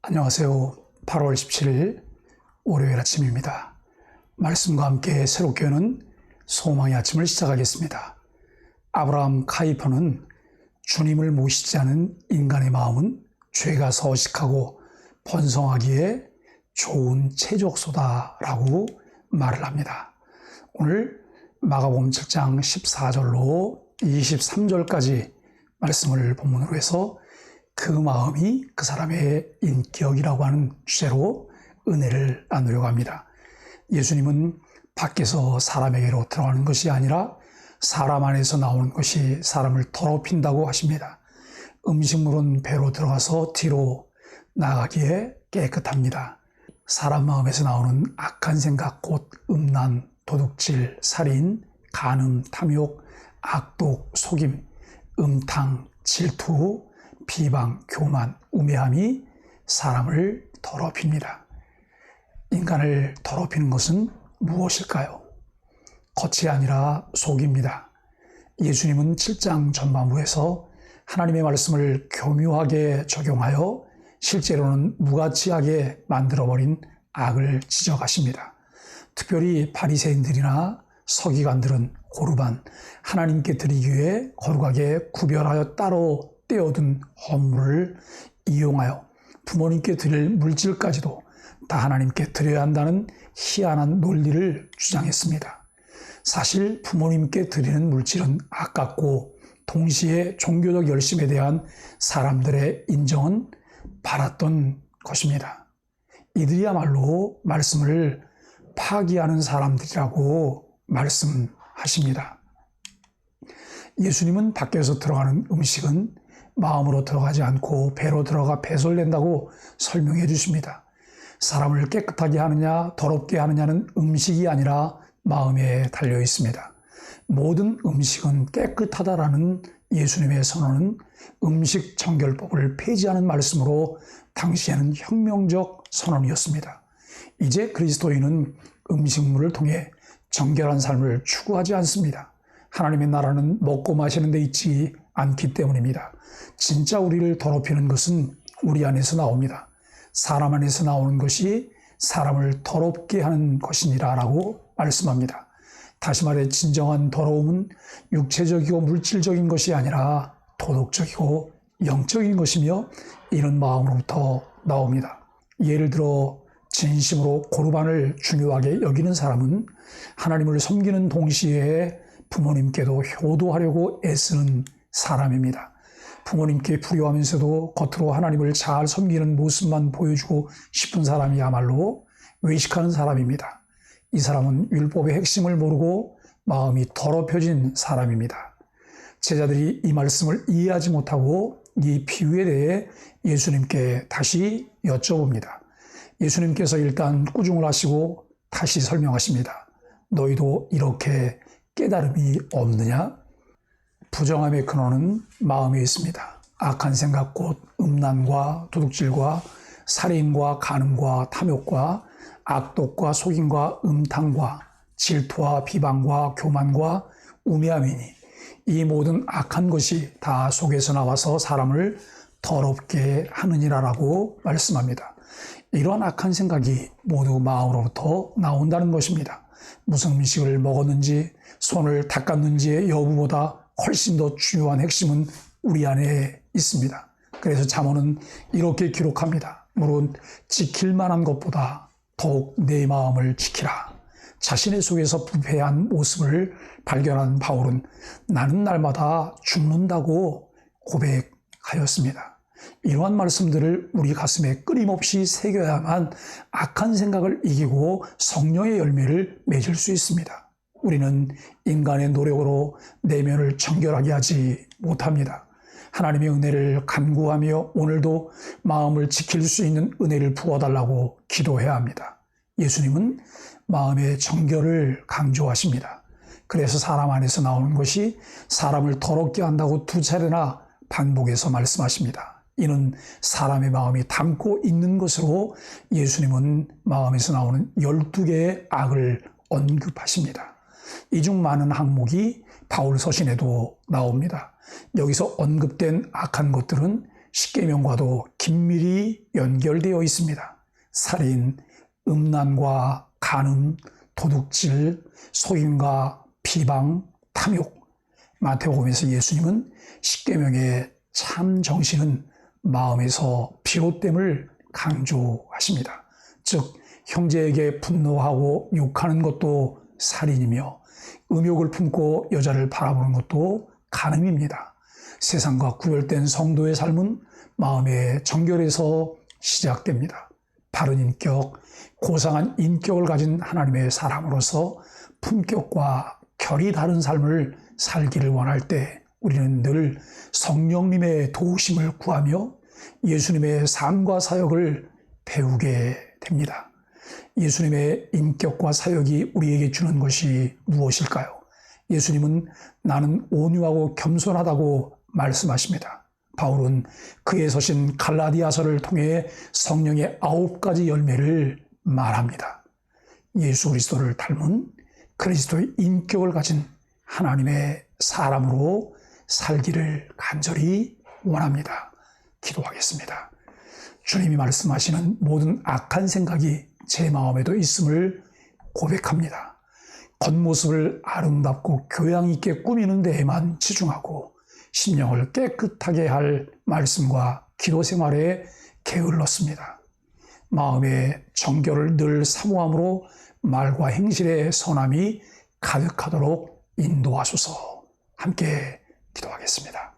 안녕하세요. 8월 17일 월요일 아침입니다. 말씀과 함께 새롭게 여는 소망의 아침을 시작하겠습니다. 아브라함 카이퍼는 주님을 모시지 않은 인간의 마음은 죄가 서식하고 번성하기에 좋은 채족소다라고 말을 합니다. 오늘 마가복음 7장 14절로 23절까지 말씀을 본문으로 해서 그 마음이 그 사람의 인격이라고 하는 주제로 은혜를 나누려고 합니다. 예수님은 밖에서 사람에게로 들어가는 것이 아니라 사람 안에서 나오는 것이 사람을 더럽힌다고 하십니다. 음식물은 배로 들어가서 뒤로 나가기에 깨끗합니다. 사람 마음에서 나오는 악한 생각, 곧 음란, 도둑질, 살인, 간음, 탐욕, 악독, 속임, 음탕, 질투, 비방, 교만, 우매함이 사람을 더럽힙니다. 인간을 더럽히는 것은 무엇일까요? 겉이 아니라 속입니다. 예수님은 7장 전반부에서 하나님의 말씀을 교묘하게 적용하여 실제로는 무가치하게 만들어버린 악을 지적하십니다. 특별히 바리새인들이나 서기관들은 고르반, 하나님께 드리기 위해 거룩하게 구별하여 따로 떼어둔 헌물을 이용하여 부모님께 드릴 물질까지도 다 하나님께 드려야 한다는 희한한 논리를 주장했습니다. 사실 부모님께 드리는 물질은 아깝고 동시에 종교적 열심에 대한 사람들의 인정은 받았던 것입니다. 이들이야말로 말씀을 파기하는 사람들이라고 말씀하십니다. 예수님은 밖에서 들어가는 음식은 마음으로 들어가지 않고 배로 들어가 배설된다고 설명해 주십니다. 사람을 깨끗하게 하느냐 더럽게 하느냐는 음식이 아니라 마음에 달려 있습니다. 모든 음식은 깨끗하다라는 예수님의 선언은 음식 정결법을 폐지하는 말씀으로 당시에는 혁명적 선언이었습니다. 이제 그리스도인은 음식물을 통해 정결한 삶을 추구하지 않습니다. 하나님의 나라는 먹고 마시는 데 있지 않기 때문입니다. 진짜 우리를 더럽히는 것은 우리 안에서 나옵니다. 사람 안에서 나오는 것이 사람을 더럽게 하는 것이니라 라고 말씀합니다. 다시 말해 진정한 더러움은 육체적이고 물질적인 것이 아니라 도덕적이고 영적인 것이며 이런 마음으로부터 나옵니다. 예를 들어 진심으로 고르반을 중요하게 여기는 사람은 하나님을 섬기는 동시에 부모님께도 효도하려고 애쓰는 사람입니다. 부모님께 불효하면서도 겉으로 하나님을 잘 섬기는 모습만 보여주고 싶은 사람이야말로 외식하는 사람입니다. 이 사람은 율법의 핵심을 모르고 마음이 더럽혀진 사람입니다. 제자들이 이 말씀을 이해하지 못하고 이 비유에 대해 예수님께 다시 여쭤봅니다. 예수님께서 일단 꾸중을 하시고 다시 설명하십니다. 너희도 이렇게 깨달음이 없느냐? 부정함의 근원은 마음에 있습니다. 악한 생각 곧 음란과 도둑질과 살인과 간음과 탐욕과 악독과 속임과 음탕과 질투와 비방과 교만과 우매함이니 이 모든 악한 것이 다 속에서 나와서 사람을 더럽게 하느니라라고 말씀합니다. 이러한 악한 생각이 모두 마음으로부터 나온다는 것입니다. 무슨 음식을 먹었는지 손을 닦았는지의 여부보다 훨씬 더 중요한 핵심은 우리 안에 있습니다. 그래서 잠언은 이렇게 기록합니다. 물론 지킬 만한 것보다 더욱 내 마음을 지키라. 자신의 속에서 부패한 모습을 발견한 바울은 나는 날마다 죽는다고 고백하였습니다. 이러한 말씀들을 우리 가슴에 끊임없이 새겨야만 악한 생각을 이기고 성령의 열매를 맺을 수 있습니다. 우리는 인간의 노력으로 내면을 정결하게 하지 못합니다. 하나님의 은혜를 간구하며 오늘도 마음을 지킬 수 있는 은혜를 부어달라고 기도해야 합니다. 예수님은 마음의 정결을 강조하십니다. 그래서 사람 안에서 나오는 것이 사람을 더럽게 한다고 2차례나 반복해서 말씀하십니다. 이는 사람의 마음이 담고 있는 것으로 예수님은 마음에서 나오는 12개의 악을 언급하십니다. 이 중 많은 항목이 바울 서신에도 나옵니다. 여기서 언급된 악한 것들은 십계명과도 긴밀히 연결되어 있습니다. 살인, 음란과 간음, 도둑질, 속임과 비방, 탐욕. 마태복음에서 예수님은 십계명의 참 정신은 마음에서 비롯됨을 강조하십니다. 즉 형제에게 분노하고 욕하는 것도 살인이며 음욕을 품고 여자를 바라보는 것도 간음입니다. 세상과 구별된 성도의 삶은 마음의 정결에서 시작됩니다. 바른 인격, 고상한 인격을 가진 하나님의 사람으로서 품격과 결이 다른 삶을 살기를 원할 때 우리는 늘 성령님의 도우심을 구하며 예수님의 삶과 사역을 배우게 됩니다. 예수님의 인격과 사역이 우리에게 주는 것이 무엇일까요? 예수님은 나는 온유하고 겸손하다고 말씀하십니다. 바울은 그에 서신 갈라디아서를 통해 성령의 9가지 열매를 말합니다. 예수 그리스도를 닮은 그리스도의 인격을 가진 하나님의 사람으로 살기를 간절히 원합니다. 기도하겠습니다. 주님이 말씀하시는 모든 악한 생각이 제 마음에도 있음을 고백합니다. 겉모습을 아름답고 교양 있게 꾸미는 데에만 치중하고 심령을 깨끗하게 할 말씀과 기도 생활에 게을렀습니다. 마음의 정결을 늘 사모함으로 말과 행실의 선함이 가득하도록 인도하소서. 함께 기도하겠습니다.